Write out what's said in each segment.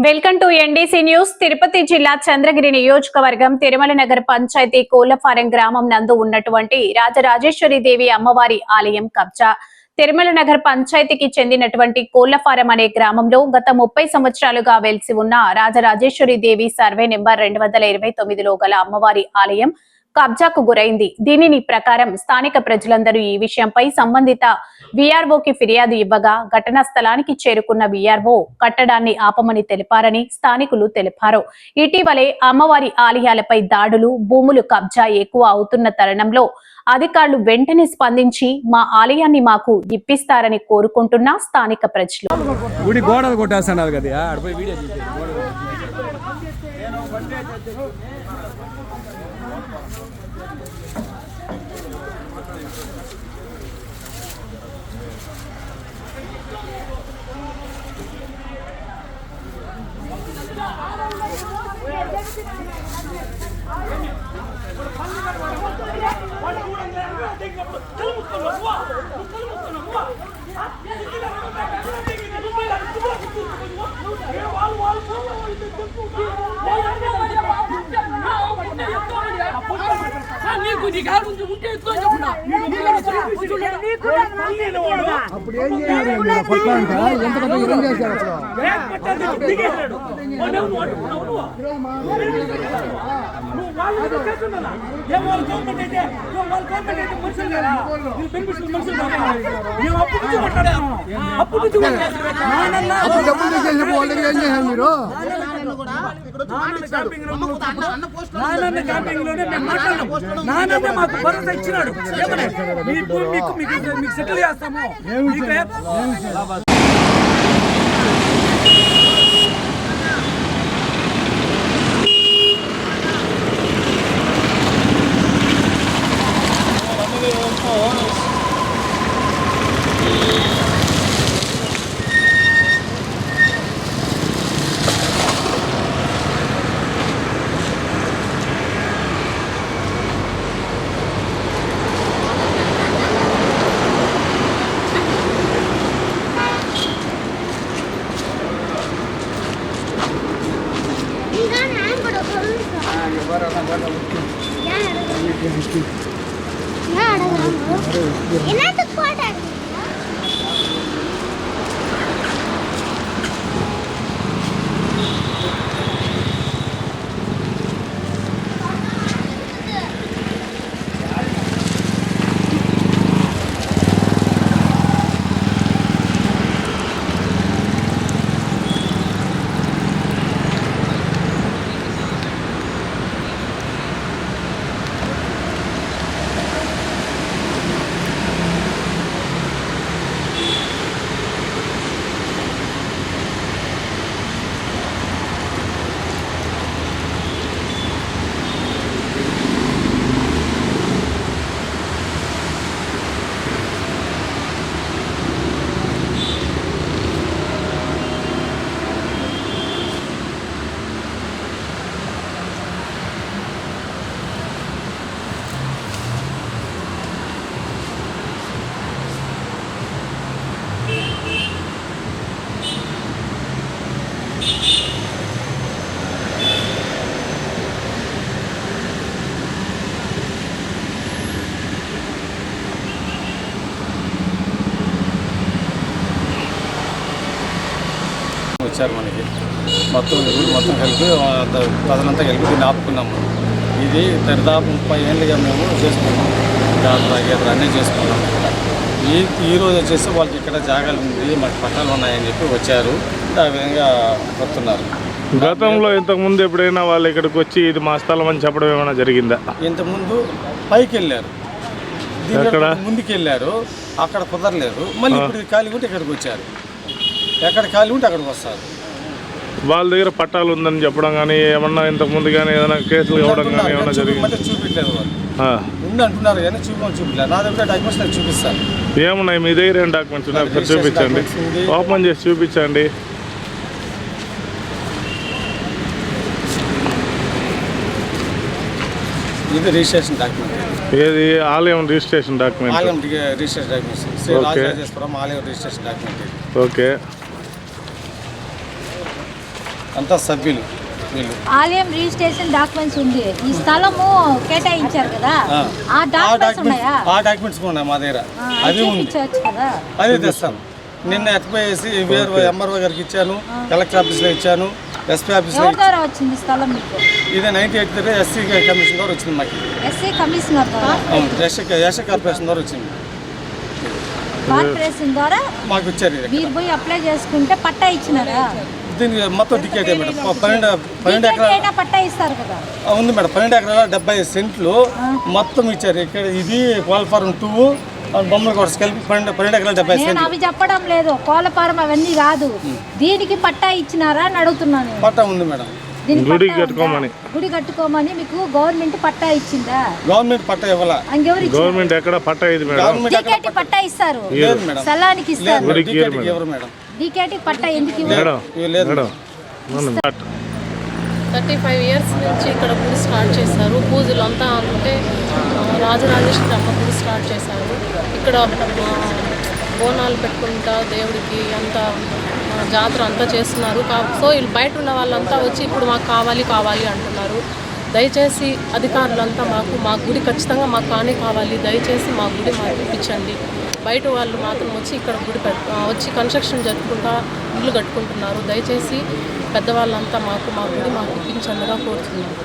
Welcome to NDC news. Tirupati జిల్లా చంద్రగిరి నియోజకవర్గం తిరుమల నగర్ పంచాయతీ కోళ్లఫారం గ్రామం నందు ఉన్నటువంటి రాజరాజేశ్వరి దేవి అమ్మవారి ఆలయం కబ్జా. తిరుమల నగర్ పంచాయతీకి చెందినటువంటి కోళ్లఫారం అనే గ్రామంలో గత 30 సంవత్సరాలుగా వెలిసి ఉన్న రాజరాజేశ్వరి దేవి సర్వే నెంబర్ 229లో గల అమ్మవారి ఆలయం కబ్జాకు గురైంది. దీనిని ప్రకారం స్థానిక ప్రజలందరూ ఈ విషయంపై సంబంధిత వీఆర్ఓకి ఫిర్యాదు ఇవ్వగా ఘటనా స్థలానికి చేరుకున్న వీఆర్ఓ కట్టడాన్ని ఆపమని తెలిపారని స్థానికులు తెలిపారు. ఇటీవలే అమ్మవారి ఆలయాలపై దాడులు, భూములు కబ్జా ఎక్కువ అవుతున్న తరుణంలో అధికారులు వెంటనే స్పందించి మా ఆలయాన్ని మాకు ఇప్పిస్తారని కోరుకుంటున్న స్థానిక ప్రజలు. మాకు భరోసా ఇచ్చినాడు. మీకు సెటిల్ చేస్తాము. వచ్చారు మనకి మొత్తం కలిపి ప్రజలంతా కలిపి దీన్ని ఆపుకున్నాము. ఇది దరిదాపు 30 ఏళ్ళుగా మేము చేసుకున్నాం. జాతర అన్నీ చేసుకున్నాం. ఈరోజు వచ్చేసి వాళ్ళకి ఇక్కడ జాగాలు ఉంది, మాకు పట్టాలు ఉన్నాయని చెప్పి వచ్చారు. ఆ విధంగా వస్తున్నారు. గతంలో ఇంతకుముందు ఎప్పుడైనా వాళ్ళు ఇక్కడికి వచ్చి ఇది మా స్థలం అని చెప్పడం ఏమైనా జరిగిందా? ఇంతకుముందు పైకి వెళ్ళారు, ముందుకు వెళ్ళారు, అక్కడ కుదరలేదు. మళ్ళీ ఇప్పుడు ఖాళీ ఉంటే ఇక్కడికి వచ్చారు. ఎక్కడ ఖాళీ ఉంటే అక్కడికి వస్తారు. వాళ్ళ దగ్గర పట్టాలు ఉందని చెప్పడం కానీ ఏమన్నా ఇంతకు ముందు కానీ ఏదైనా కేసులు ఇవ్వడం కానీ ఏమైనా జరిగింది? చూపించలేదు. వాళ్ళు ఉండి అంటున్నారు కానీ చూపించలేదు. నా దగ్గర డాక్యుమెంట్స్ నాకు చూపిస్తాను. ఏమున్నాయి మీ దగ్గర? ఏం డాక్యుమెంట్స్ ఉన్నాయి? ఒకసారి చూపించండి, ఓపెన్ చేసి చూపించండి. ఇది రిజిస్ట్రేషన్ డాక్యుమెంట్. ఏది? ఆలయం రిజిస్ట్రేషన్ డాక్యుమెంట్. ఆలయం రిజిస్ట్రేషన్ డాక్యుమెంట్స్. శ్రీ రాజరాజేశ్వరం ఆలయం రిజిస్ట్రేషన్ డాక్యుమెంట్. ఓకే. అంతా సభ్యులు వీళ్ళు. ఆలయం రిజిస్ట్రేషన్ డాక్యుమెంట్స్ ఉంది. ఈ స్థలము కేటాయించారు కదా, ఆ డాక్యుమెంట్స్ ఉన్నాయా? ఆ డాక్యుమెంట్స్ ఉన్నాయి మా దగ్గర. అది ఉంది, చూపించవచ్చు కదా. అది తెస్తాను. నిన్న ఎత్తుపోయేసి వేరే ఎంఆర్ఓ గారికి ఇచ్చాను, కలెక్టర్ ఆఫీస్లో ఇచ్చాను, ఎస్పీ ఆఫీస్లో ఎవరి ద్వారా వచ్చింది స్థలం మీకు? ఇది 98 ఎస్సీ కమిషన్ ద్వారా వచ్చింది మాకు. ఎస్సీ కమిషనర్ ద్వారా, ఎస్సీ కార్పొరేషన్ ద్వారా వచ్చింది. కార్పొరేషన్ ద్వారా మాకు ఇచ్చారు ఇది. మీరు పోయి అప్లై చేసుకుంటే పట్టా ఇచ్చినారా? దీనికి మొత్తం టికెట్ మేడం. 12 ఎకరాలు అయినా పట్టా ఇస్తారు కదా. ఉంది మేడం. 12 ఎకరాల 75 సెంట్లు మొత్తం ఇచ్చారు. ఇక్కడ ఇది కోల్ఫారం 2 బొమ్మల కోర్స్ కలిపి 12 ఎకరాల 75 నేను సెంట్లు అవి చెప్పడం లేదు, కోళ్ళపారం అవన్నీ కాదు. దీనికి పట్టా ఇచ్చినారా అని అడుగుతున్నాను. పట్టా ఉంది మేడం. దీనికి గుడి పట్టా కట్టుకోమని. ఉందా? గుడి కట్టుకోమని మీకు గవర్నమెంట్ పట్టా ఇచ్చిందా? గవర్నమెంట్ పట్టా ఇవ్వాల. ఇంకెవరు ఇచ్చారు? గవర్నమెంట్ ఎక్కడ పట్టా ఇది మేడం? గవర్నమెంట్ ఎక్కడ డీకేటీ పట్టా ఇస్తారు, లేదు మేడం. స్థలానికి లేదు ఇస్తారు. మేడం. టికెట్ ఎవరు మేడం? డీకేటీ పట్టా ఎందుకు ఇవ్వరు? మేడం లేదు మేడం మనం 35 ఇయర్స్ నుంచి ఇక్కడ గుడి స్టార్ట్ చేశారు. పూజలు అంతా అంటే రాజరాజేశ్వరి అమ్మ గుడి స్టార్ట్ చేశారు. ఇక్కడ బోనాలు పెట్టుకుంటా దేవుడికి అంతా జాతర అంతా చేస్తున్నారు. సో వీళ్ళు బయట ఉన్న వాళ్ళంతా వచ్చి ఇప్పుడు మాకు కావాలి కావాలి అంటున్నారు. దయచేసి అధికారులంతా మా గుడి ఖచ్చితంగా మాకు కానే కావాలి, దయచేసి మా గుడి మాకు ఇప్పించండి. బయట వాళ్ళు మాత్రం వచ్చి ఇక్కడ గుడి వచ్చి కన్స్ట్రక్షన్ జరుపుకుంటా ఇల్లు కట్టుకుంటున్నారు. దయచేసి పెద్దవాళ్ళంతా మా గుడి మాకు ఇప్పించండిగా కోరుతున్నాను.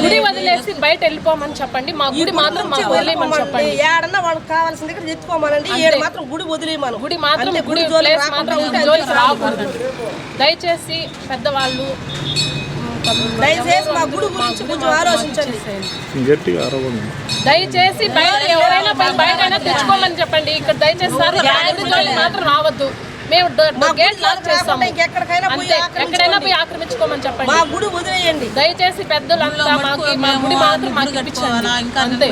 గుడి వదిలేసి బయట వెళ్ళిపోమని చెప్పండి. మా గుడి మాత్రం మాకు వదిలేయమని చెప్పండి. ఏడన్నా వాళ్ళకి కావాల్సింది ఇక్కడ తెచ్చుకోమనండి. ఏడు మాత్రం గుడి వదిలేయమను. గుడి మాత్రం గుడి ప్లేస్ మాత్రం జోలికి రాకూడదు. దయచేసి పెద్దవాళ్ళు దయచేసి మా గుడి గురించి కొంచెం ఆలోచించండి. గట్టిగా అరవండి. దయచేసి బయట ఎవరైనా బయట తెచ్చుకోమని చెప్పండి. ఇక్కడ దయచేసి సార్ గుడి జోలికి మాత్రం రావద్దు. మేము గేట్ లాక్ చేస్తాము. ఎక్కడైనా పోయి ఆక్రమించుకోమని చెప్పండి. మా గుడి వదిలేయండి. దయచేసి పెద్దలంతా మా గుడి మాత్రం మాకు ఇప్పించండి అంతే.